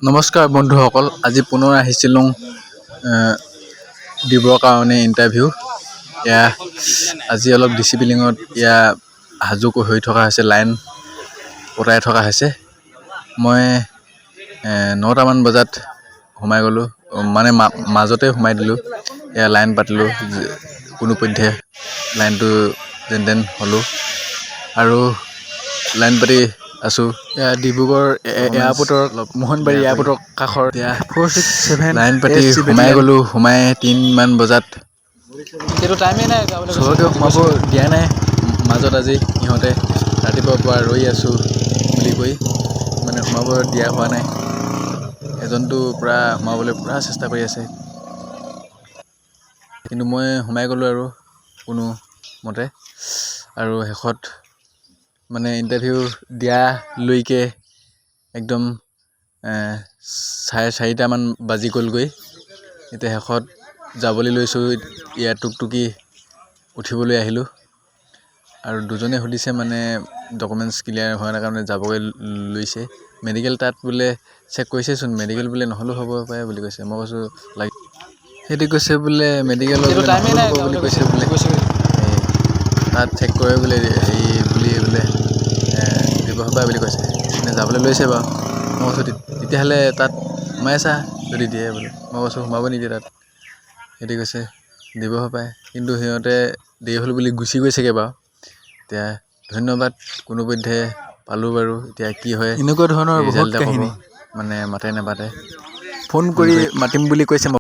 নমস্কাৰ বন্ধুসকল, আজি পুনৰ আহিছিলোঁ দিবৰ কাৰণে ইণ্টাৰভিউ। আজি অলপ ডিচিপ্লিনত সাজু হৈ থকা হৈছে, লাইন পতাই থকা হৈছে। মই 9টামান বজাত সোমাই গ'লোঁ, মানে মাজতে সোমাই দিলোঁ। লাইন পাতিলোঁ, কোনোপধ্যে লাইনটো যেন তেন হ'লোঁ আৰু লাইন পাতি আছোঁ। ডিব্ৰুগড় এয়াৰপৰ্টৰ মোহনবাৰী এয়াৰপৰ্টৰ কাষৰ 467 লাইন পাতি সোমাই গ'লোঁ। সোমাই 3মান বজাত সেইটো টাইমেই নাই, চবকে সোমাব দিয়া নাই। মাজত আজি সিহঁতে ৰাতিপুৱাৰ পৰা ৰৈ আছোঁ বুলি কৈ মানে সোমাব দিয়া হোৱা নাই। এজনটো পূৰা সোমাবলৈ পূৰা চেষ্টা কৰি আছে, কিন্তু মই সোমাই গ'লোঁ আৰু কোনো মতে। আৰু শেষত মানে ইণ্টাৰভিউ দিয়ালৈকে একদম 4:30মান বাজি গ'লগৈ। এতিয়া শেষত যাবলৈ লৈছোঁ, টুকটুকি উঠিবলৈ আহিলোঁ। আৰু দুজনে সুধিছে, মানে ডকুমেণ্টছ ক্লিয়াৰ হোৱা নাই কাৰণে যাবগৈ লৈছে। মেডিকেল তাত বোলে চেক কৰিছেচোন, মেডিকেল বোলে নহ'লেও হ'ব পাৰে বুলি কৈছে। মই কৈছোঁ সেইটো কৈছে বোলে মেডিকেলৰ নহ'লেও হ'ব বুলি কৈছে বোলে। তাত চেক কৰে বোলে, হেৰি বুলি বোলে দিব পাৰে বুলি কৈছে। যাবলৈ লৈছে বাৰু। মই কৈছোঁ তেতিয়াহ'লে তাত সোমাই চা যদি দিয়ে বোলে। মই কৈছোঁ সোমাব নিদিয়ে তাত। সিহঁতি কৈছে দিব পাৰে, কিন্তু সিহঁতে দেৰি হ'ল বুলি গুচি গৈছেগৈ বাৰু। এতিয়া ধন্যবাদ, কোনোপধ্যে পালোঁ বাৰু। এতিয়া কি হয়, এনেকুৱা ধৰণৰ বহুত কাহিনী, মানে মাতে নাপাতে ফোন কৰি মাতিম বুলি কৈছে।